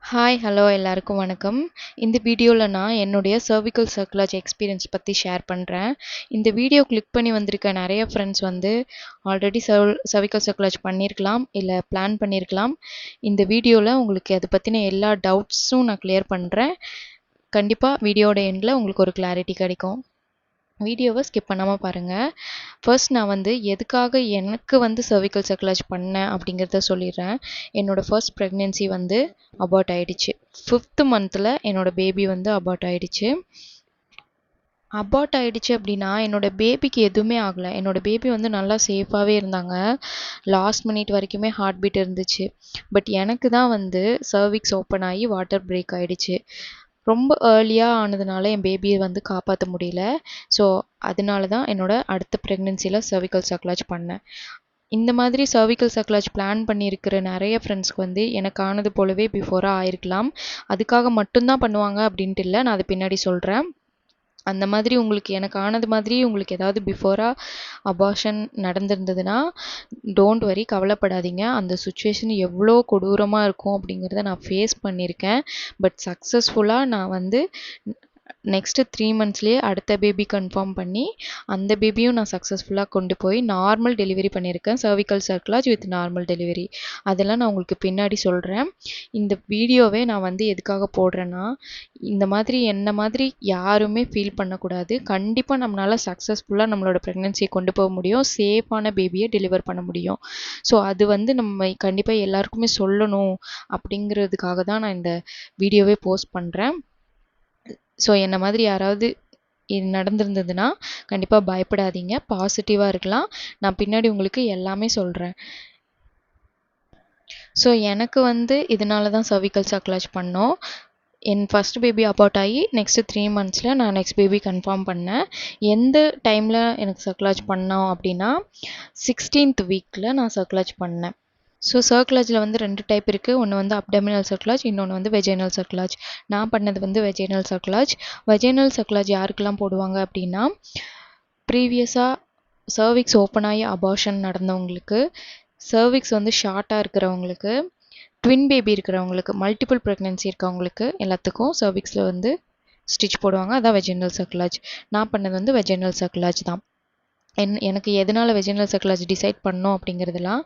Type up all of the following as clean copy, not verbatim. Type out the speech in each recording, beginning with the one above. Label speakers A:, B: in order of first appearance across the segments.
A: Hi hello எல்லாருக்கும் வணக்கம். இந்த வீடியோவில் நான் என்னுடைய சர்விக்கல் சர்க்குலர் எக்ஸ்பீரியன்ஸ் பற்றி ஷேர் பண்ணுறேன். இந்த வீடியோ கிளிக் பண்ணி வந்திருக்க நிறைய ஃப்ரெண்ட்ஸ் வந்து ஆல்ரெடி சர்விக்கல் சர்க்குலர் பண்ணியிருக்கலாம், இல்லை பிளான் பண்ணியிருக்கலாம். இந்த வீடியோவில் உங்களுக்கு அதை பற்றின எல்லா டவுட்ஸும் நான் கிளியர் பண்ணுறேன். கண்டிப்பாக வீடியோட எண்டில் உங்களுக்கு ஒரு கிளாரிட்டி கிடைக்கும். வீடியோவை ஸ்கிப் பண்ணாமல் பாருங்கள். ஃபர்ஸ்ட் நான் வந்து எதுக்காக எனக்கு வந்து சர்விக்கல் சர்க்குலர் பண்ணேன் அப்படிங்கிறத சொல்லிடுறேன். என்னோடய ஃபர்ஸ்ட் ப்ரெக்னென்சி வந்து அபார்ட் ஆகிடுச்சு. 5th மந்தில் என்னோடய பேபி வந்து அபார்ட் ஆகிடுச்சு. அபார்ட் ஆகிடுச்சு அப்படின்னா என்னோடய பேபிக்கு எதுவுமே ஆகலை. என்னோடய பேபி வந்து நல்லா சேஃபாகவே இருந்தாங்க. லாஸ்ட் மினிட் வரைக்குமே ஹார்ட் பீட் இருந்துச்சு. பட் எனக்கு தான் வந்து சர்விக்ஸ் ஓப்பன் ஆகி வாட்டர் பிரேக் ஆகிடுச்சு. ரொம்ப ஏர்லியாக ஆனதுனால என் பேபியை வந்து காப்பாற்ற முடியல. ஸோ அதனால தான் என்னோடய அடுத்த ப்ரெக்னென்சியில் சர்விக்கல் சர்க்குலர் பண்ணேன். இந்த மாதிரி சர்விக்கல் சர்க்குலர் பிளான் பண்ணியிருக்கிற நிறைய ஃப்ரெண்ட்ஸ்க்கு வந்து எனக்கு ஆனது போலவே பிஃபோராக ஆயிருக்கலாம். அதுக்காக மட்டும்தான் பண்ணுவாங்க அப்படின்ட்டு இல்லை, நான் அதை பின்னாடி சொல்கிறேன். அந்த மாதிரி உங்களுக்கு எனக்கு ஆனது மாதிரி உங்களுக்கு ஏதாவது பிஃபோராக அபார்ஷன் நடந்திருந்ததுன்னா டோன்ட் வரி, கவலைப்படாதீங்க. அந்த சுச்சுவேஷன் எவ்வளோ கொடூரமாக இருக்கும் அப்படிங்கிறத நான் ஃபேஸ் பண்ணியிருக்கேன். பட் சக்ஸஸ்ஃபுல்லாக நான் வந்து நெக்ஸ்ட்டு 3 மந்த்ஸ்லேயே அடுத்த பேபி கன்ஃபார்ம் பண்ணி அந்த பேபியும் நான் சக்ஸஸ்ஃபுல்லாக கொண்டு போய் நார்மல் டெலிவரி பண்ணியிருக்கேன். Cervical circular with normal delivery. அதெல்லாம் நான் உங்களுக்கு பின்னாடி சொல்கிறேன். இந்த வீடியோவே நான் வந்து எதுக்காக போடுறேன்னா, இந்த மாதிரி என்ன மாதிரி யாருமே ஃபீல் பண்ணக்கூடாது. கண்டிப்பாக நம்மளால் சக்ஸஸ்ஃபுல்லாக நம்மளோட ப்ரெக்னென்சியை கொண்டு போக முடியும். சேஃபான பேபியை டெலிவர் பண்ண முடியும். ஸோ அது வந்து நம்ம கண்டிப்பாக எல்லாருக்குமே சொல்லணும் அப்படிங்கிறதுக்காக தான் நான் இந்த வீடியோவே போஸ்ட் பண்ணுறேன். ஸோ என்ன மாதிரி யாராவது இது நடந்திருந்ததுன்னா கண்டிப்பாக பயப்படாதீங்க, பாசிட்டிவாக இருக்கலாம். நான் பின்னாடி உங்களுக்கு எல்லாமே சொல்கிறேன். ஸோ எனக்கு வந்து இதனால தான் சர்விக்கல் சர்க்குலர் பண்ணோம். என் ஃபஸ்ட் பேபி அபார்ட் ஆகி நெக்ஸ்ட்டு 3 மந்த்ஸில் நான் நெக்ஸ்ட் பேபி கன்ஃபார்ம் பண்ணேன். எந்த டைமில் எனக்கு சர்க்குலர் பண்ணோம் அப்படின்னா 16th வீக்கில் நான் சர்க்குலர் பண்ணேன். ஸோ சர்க்குலர்ஸில் வந்து 2 டைப் இருக்குது. ஒன்று வந்து அப்டமினல் சர்க்குலர், இன்னொன்று வந்து வெஜைனல் சர்க்குலர். நான் பண்ணது வந்து வெஜைனல் சர்க்குலர். வெஜைனல் சர்க்குலர் யாருக்கெல்லாம் போடுவாங்க அப்படின்னா, ப்ரீவியஸாக சர்விக்ஸ் ஓப்பன் ஆகி அபார்ஷன் நடந்தவங்களுக்கு, சர்விக்ஸ் வந்து ஷார்ட்டாக இருக்கிறவங்களுக்கு, ட்வின் பேபி இருக்கிறவங்களுக்கு, மல்டிபிள் ப்ரெக்னென்சி இருக்கவங்களுக்கு எல்லாத்துக்கும் சர்விக்ஸில் வந்து ஸ்டிச் போடுவாங்க. அதான் வெஜைனல் சர்க்குலர். நான் பண்ணது வந்து வெஜைனல் சர்க்குலர் தான். எனக்கு எதனால் வெஜைனல் சர்க்குலர் டிசைட் பண்ணோம் அப்படிங்கிறதெல்லாம்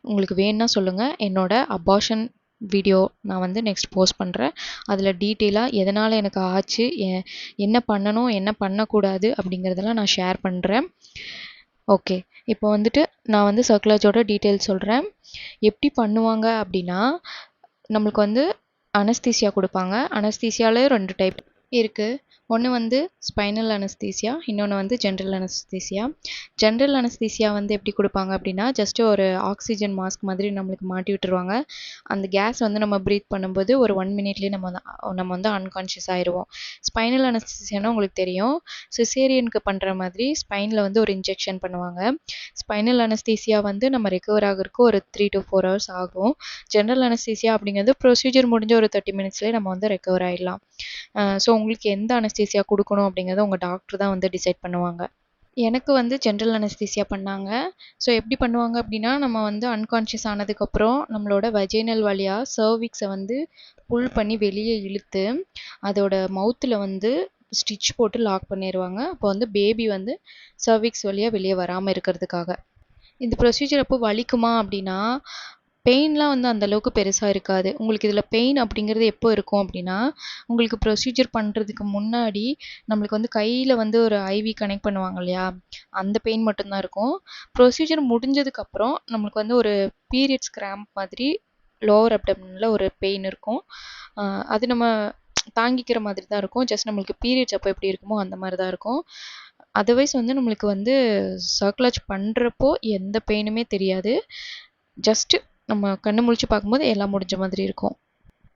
A: உங்களுக்கு வேணும்னா சொல்லுங்கள். என்னோடய அபார்ஷன் வீடியோ நான் வந்து நெக்ஸ்ட் போஸ்ட் பண்ணுறேன். அதில் டீட்டெயிலாக எதனால் எனக்கு ஆச்சு, என்ன பண்ணணும், என்ன பண்ணக்கூடாது அப்படிங்கிறதெல்லாம் நான் ஷேர் பண்ணுறேன். ஓகே, இப்போ வந்துட்டு நான் வந்து சர்க்குலர்ஸோட டீட்டெயில்ஸ் சொல்கிறேன். எப்படி பண்ணுவாங்க அப்படின்னா, நம்மளுக்கு வந்து அனஸ்தீசியா கொடுப்பாங்க. அனஸ்தீசியாவில் 2 டைப் இருக்குது. ஒன்று வந்து ஸ்பைனல் அனஸ்தீசியா, இன்னொன்று வந்து ஜென்ரல் அனஸ்தீசியா. ஜென்ரல் அனஸ்தீசியா வந்து எப்படி கொடுப்பாங்க அப்படின்னா, ஜஸ்ட்டு ஒரு ஆக்சிஜன் மாஸ்க் மாதிரி நம்மளுக்கு மாட்டி விட்டுருவாங்க. அந்த கேஸ் வந்து நம்ம ப்ரீத் பண்ணும்போது ஒரு 1 மினிட்லேயே நம்ம வந்து அன்கான்ஷியஸ் ஆயிடுவோம். ஸ்பைனல் அனஸ்தீசியானா உங்களுக்கு தெரியும், சிசேரியனுக்கு பண்ணுற மாதிரி ஸ்பைனில் வந்து ஒரு இன்ஜெக்ஷன் பண்ணுவாங்க. ஸ்பைனல் அனஸ்தீசியா வந்து நம்ம ரெக்கவர் ஆகிறதுக்கு ஒரு 3 to 4 hours ஆகும். ஜென்ரல் அனஸ்தீசியா அப்படிங்கிறது ப்ரொசீஜர் முடிஞ்ச ஒரு 30 minutesலேயே நம்ம வந்து ரெக்கவர் ஆகிடலாம். ஸோ உங்களுக்கு எந்த அனஸ்தீசியா கொடுக்கணும் அப்படிங்கிறத உங்கள் டாக்டர் தான் வந்து டிசைட் பண்ணுவாங்க. எனக்கு வந்து ஜென்ரல் அனஸ்தீசியா பண்ணாங்க. ஸோ எப்படி பண்ணுவாங்க அப்படின்னா, நம்ம வந்து அன்கான்ஷியஸ் ஆனதுக்கப்புறம் நம்மளோட வஜைனல் வழியாக சர்விக்ஸை வந்து புல் பண்ணி வெளியே இழுத்து அதோட மவுத்தில் வந்து ஸ்டிச் போட்டு லாக் பண்ணிடுவாங்க. அப்போ வந்து பேபி வந்து சர்விக்ஸ் வழியாக வெளியே வராமல் இருக்கிறதுக்காக. இந்த ப்ரொசீஜர் அப்போ வலிக்குமா அப்படின்னா, பெயின்லாம் வந்து அந்தளவுக்கு பெருசாக இருக்காது. உங்களுக்கு இதில் பெயின் அப்படிங்கிறது எப்போ இருக்கும் அப்படின்னா, உங்களுக்கு ப்ரொசீஜர் பண்ணுறதுக்கு முன்னாடி நம்மளுக்கு வந்து கையில் வந்து ஒரு ஐவி கனெக்ட் பண்ணுவாங்க இல்லையா, அந்த பெயின் மட்டும்தான் இருக்கும். ப்ரொசீஜர் முடிஞ்சதுக்கப்புறம் நம்மளுக்கு வந்து ஒரு பீரியட்ஸ் கிராம்ப் மாதிரி லோவர் அப்டமனில் ஒரு பெயின் இருக்கும். அது நம்ம தாங்கிக்கிற மாதிரி தான் இருக்கும். ஜஸ்ட் நம்மளுக்கு பீரியட்ஸ் அப்போ எப்படி இருக்குமோ அந்த மாதிரி தான் இருக்கும். அதர்வைஸ் வந்து நம்மளுக்கு வந்து சர்க்குலர் பண்ணுறப்போ எந்த பெயினுமே தெரியாது. ஜஸ்ட்டு நம்ம கண்ணு முழிச்சு பார்க்கும்போது எல்லாம் முடிஞ்ச மாதிரி இருக்கும்.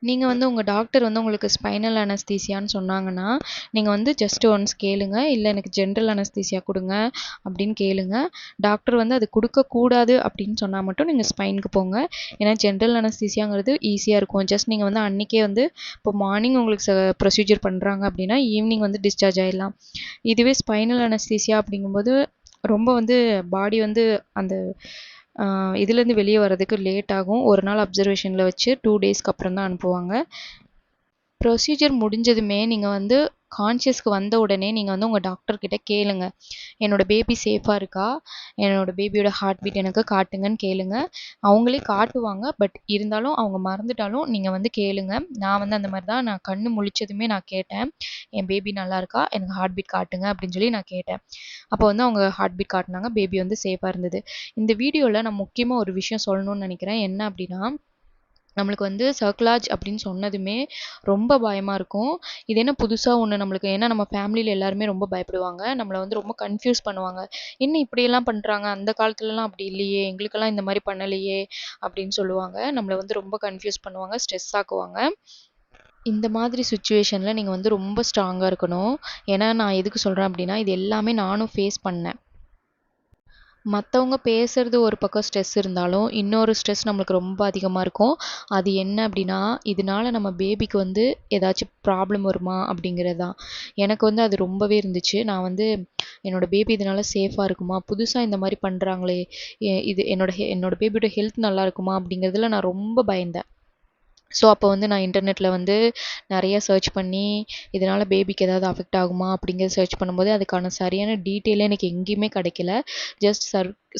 A: நீங்கள் வந்து உங்கள் டாக்டர் வந்து உங்களுக்கு ஸ்பைனல் அனஸ்தீசியான்னு சொன்னாங்கன்னா, நீங்கள் வந்து ஜஸ்ட்டு ஒன்ஸ் கேளுங்க. இல்லை எனக்கு ஜென்ரல் அனஸ்தீசியா கொடுங்க அப்படின்னு கேளுங்க. டாக்டர் வந்து அது கொடுக்கக்கூடாது அப்படின்னு சொன்னால் மட்டும் நீங்கள் ஸ்பைனுக்கு போங்க. ஏன்னா ஜென்ரல் அனஸ்தீசியாங்கிறது ஈஸியாக இருக்கும். ஜஸ்ட் நீங்கள் வந்து அன்றைக்கே வந்து இப்போ மார்னிங் உங்களுக்கு ப்ரொசீஜர் பண்ணுறாங்க அப்படின்னா ஈவினிங் வந்து டிஸ்சார்ஜ் ஆகிடலாம். இதுவே ஸ்பைனல் அனஸ்தீசியா அப்படிங்கும்போது ரொம்ப வந்து பாடி வந்து அந்த இதுலேருந்து வெளியே வர்றதுக்கு லேட் ஆகும். ஒரு நாள் அப்சர்வேஷனில் வச்சு 2 டேஸ்க்கு அப்புறம் தான் அனுப்புவாங்க. ப்ரொசீஜர் முடிஞ்சதுமே நீங்கள் வந்து கான்ஷியஸ்க்கு வந்த உடனே நீங்கள் வந்து உங்கள் டாக்டர்கிட்ட கேளுங்க, என்னோடய பேபி சேஃபாக இருக்கா, என்னோடய பேபியோட ஹார்ட் பீட் எனக்கு காட்டுங்கன்னு கேளுங்க. அவங்களே காட்டுவாங்க, பட் இருந்தாலும் அவங்க மறந்துட்டாலும் நீங்கள் வந்து கேளுங்க. நான் வந்து அந்த மாதிரி தான், நான் கண்ணு முழிச்சதுமே நான் கேட்டேன், என் பேபி நல்லா இருக்கா, எனக்கு ஹார்ட் பீட் காட்டுங்க அப்படின்னு சொல்லி நான் கேட்டேன். அப்போ வந்து அவங்க ஹார்ட் பீட் காட்டினாங்க, பேபி வந்து சேஃபாக இருந்தது. இந்த வீடியோவில் நான் முக்கியமாக ஒரு விஷயம் சொல்லணும்னு நினைக்கிறேன். என்ன அப்படின்னா, நம்மளுக்கு வந்து சர்க்லாஜ் அப்படின்னு சொன்னதுமே ரொம்ப பயமாக இருக்கும். இது என்ன புதுசாக ஒன்று நம்மளுக்கு, ஏன்னா நம்ம ஃபேமிலியில் எல்லாருமே ரொம்ப பயப்படுவாங்க, நம்மளை வந்து ரொம்ப கன்ஃபியூஸ் பண்ணுவாங்க. என்ன இப்படியெல்லாம் பண்ணுறாங்க, அந்த காலத்துலலாம் அப்படி இல்லையே, எங்களுக்கெல்லாம் இந்த மாதிரி பண்ணலையே அப்படின்னு சொல்லுவாங்க. நம்மளை வந்து ரொம்ப கன்ஃபியூஸ் பண்ணுவாங்க, ஸ்ட்ரெஸ் ஆக்குவாங்க. இந்த மாதிரி சுச்சுவேஷனில் நீங்கள் வந்து ரொம்ப ஸ்ட்ராங்காக இருக்கணும். ஏன்னா நான் எதுக்கு சொல்கிறேன் அப்படின்னா, இது எல்லாமே நானும் ஃபேஸ் பண்ணேன். மற்றவங்க பேசுகிறது ஒரு பக்கம் ஸ்ட்ரெஸ் இருந்தாலும், இன்னொரு ஸ்ட்ரெஸ் நம்மளுக்கு ரொம்ப அதிகமாக இருக்கும். அது என்ன அப்படின்னா, இதனால நம்ம பேபிக்கு வந்து ஏதாச்சும் ப்ராப்ளம் வருமா அப்படிங்கிறது தான். எனக்கு வந்து அது ரொம்பவே இருந்துச்சு. நான் வந்து என்னோடய பேபி இதனால சேஃபாக இருக்குமா, புதுசாக இந்த மாதிரி பண்ணுறாங்களே, இது என்னோட பேபியோட ஹெல்த் நல்லா இருக்குமா அப்படிங்கிறதுல நான் ரொம்ப பயந்தேன். ஸோ அப்போ வந்து நான் இன்டர்நெட்டில் வந்து நிறைய சர்ச் பண்ணி, இதனால் பேபிக்கு ஏதாவது அஃபெக்ட் ஆகுமா அப்படிங்கிறத சர்ச் பண்ணும்போது அதுக்கான சரியான டீட்டெயிலே எனக்கு எங்கேயுமே கிடைக்கல. ஜஸ்ட்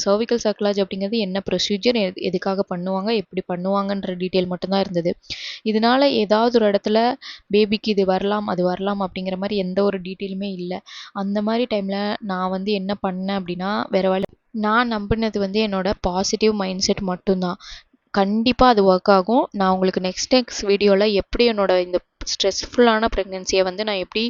A: சர்விக்கல் சர்க்லாஜ் அப்படிங்கிறது என்ன ப்ரொசீஜர், எதுக்காக பண்ணுவாங்க, எப்படி பண்ணுவாங்கன்ற டீட்டெயில் மட்டும்தான் இருந்தது. இதனால் ஏதாவது ஒரு இடத்துல பேபிக்கு இது வரலாம், அது வரலாம் அப்படிங்கிற மாதிரி எந்த ஒரு டீட்டெயிலுமே இல்லை. அந்த மாதிரி டைமில் நான் வந்து என்ன பண்ணேன் அப்படின்னா, வேறு வழி, நான் நம்பினது வந்து என்னோட பாசிட்டிவ் மைண்ட் செட் மட்டும்தான். கண்டிப்பாக அது ஒர்க் ஆகும். நான் உங்களுக்கு நெக்ஸ்ட் வீடியோவில் எப்படி என்னோட இந்த ஸ்ட்ரெஸ்ஃபுல்லான ப்ரெக்னென்சியை வந்து நான் எப்படி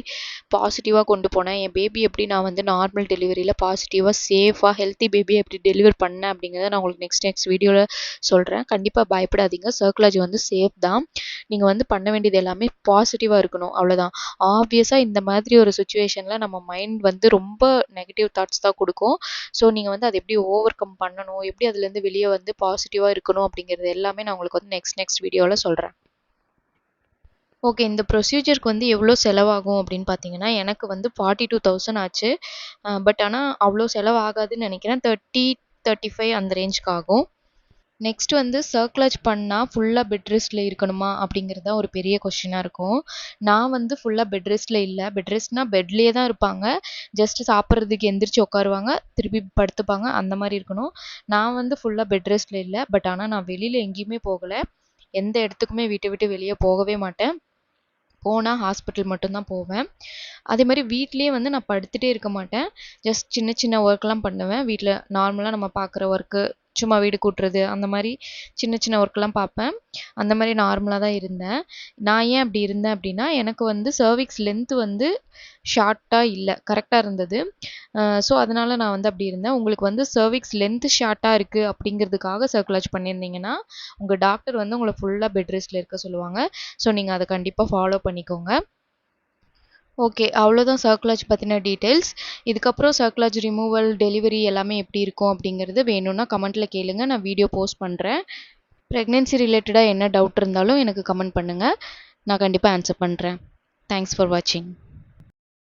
A: பாசிட்டிவாக கொண்டு போனேன், என் பேபி எப்படி நான் வந்து நார்மல் டெலிவரியில் பாசிட்டிவாக சேஃபாக ஹெல்த்தி பேபியை எப்படி டெலிவர் பண்ணேன் அப்படிங்கிறத நான் உங்களுக்கு நெக்ஸ்ட் வீடியோவில் சொல்கிறேன். கண்டிப்பாக பயப்படாதீங்க, சர்க்லாஜ் வந்து சேஃப் தான். நீங்கள் வந்து பண்ண வேண்டியது எல்லாமே பாசிட்டிவாக இருக்கணும், அவ்வளோதான். ஆப்வியஸாக இந்த மாதிரி ஒரு சுச்சுவேஷனில் நம்ம மைண்ட் வந்து ரொம்ப நெகட்டிவ் தாட்ஸ் தான் கொடுக்கும். ஸோ நீங்கள் வந்து அதை எப்படி ஓவர் கம் பண்ணணும், எப்படி அதுலேருந்து வெளியே வந்து பாசிட்டிவாக இருக்கணும் அப்படிங்கிறது எல்லாமே நான் உங்களுக்கு வந்து நெக்ஸ்ட் வீடியோவில் சொல்கிறேன். ஓகே, இந்த ப்ரொசீஜருக்கு வந்து எவ்வளோ செலவாகும் அப்படின்னு பார்த்தீங்கன்னா, எனக்கு வந்து 42,000 ஆச்சு. பட் ஆனால் அவ்வளோ செலவாகாதுன்னு நினைக்கிறேன். 35 அந்த ரேஞ்சுக்கு ஆகும். நெக்ஸ்ட் வந்து சர்க்லாஜ் பண்ணால் ஃபுல்லாக பெட் ரெஸ்ட்டில் இருக்கணுமா அப்படிங்கிறது தான் ஒரு பெரிய கொஷினாக இருக்கும். நான் வந்து ஃபுல்லாக பெட் ரெஸ்ட்டில் இல்லை. பெட் ரெஸ்ட்னால் பெட்லேயே தான் இருப்பாங்க. ஜஸ்ட் சாப்பிட்றதுக்கு எந்திரிச்சு உட்காருவாங்க, திருப்பி படுத்துப்பாங்க, அந்த மாதிரி இருக்கணும். நான் வந்து ஃபுல்லாக பெட் ரெஸ்ட்டில் இல்லை. பட் ஆனால் நான் வெளியில் எங்கேயுமே போகலை, எந்த இடத்துக்குமே வீட்டை விட்டு வெளியே போகவே மாட்டேன். போனால் ஹாஸ்பிட்டல் மட்டும்தான் போவேன். அதே மாதிரி வீட்லேயே வந்து நான் படுத்துகிட்டே இருக்க மாட்டேன். ஜஸ்ட் சின்ன சின்ன ஒர்க்லாம் பண்ணுவேன் வீட்டில். நார்மலாக நம்ம பார்க்குற ஒர்க்கு, சும்மா வீடு கூட்டுறது, அந்த மாதிரி சின்ன சின்ன ஒர்க்லாம் பார்ப்பேன். அந்த மாதிரி நார்மலாக தான் இருந்தேன். நான் ஏன் அப்படி இருந்தேன் அப்படின்னா, எனக்கு வந்து சர்விக்ஸ் லென்த்து வந்து ஷார்ட்டாக இல்லை, கரெக்டாக இருந்தது. ஸோ அதனால் நான் வந்து அப்படி இருந்தேன். உங்களுக்கு வந்து சர்விக்ஸ் லென்த்து ஷார்ட்டாக இருக்குது அப்படிங்கிறதுக்காக சர்க்லாஜ் பண்ணியிருந்தீங்கன்னா, உங்கள் டாக்டர் வந்து உங்களை ஃபுல்லாக பெட் ரெஸ்ட்டில் இருக்க சொல்லுவாங்க. ஸோ நீங்கள் அதை கண்டிப்பாக ஃபாலோ பண்ணிக்கோங்க. ஓகே, அவ்வளோதான் சர்க்லாஜ் பற்றின டீட்டெயில்ஸ். இதுக்கப்புறம் சர்க்லாஜ் ரிமூவல், டெலிவரி எல்லாமே எப்படி இருக்கும் அப்படிங்கிறது வேணும்னா கமெண்ட்டில் கேளுங்க, நான் வீடியோ போஸ்ட் பண்ணுறேன். ப்ரெக்னென்சி ரிலேட்டடாக என்ன டவுட் இருந்தாலும் எனக்கு கமெண்ட் பண்ணுங்கள், நான் கண்டிப்பாக ஆன்சர் பண்ணுறேன். தேங்க்ஸ் ஃபார் வாட்சிங்.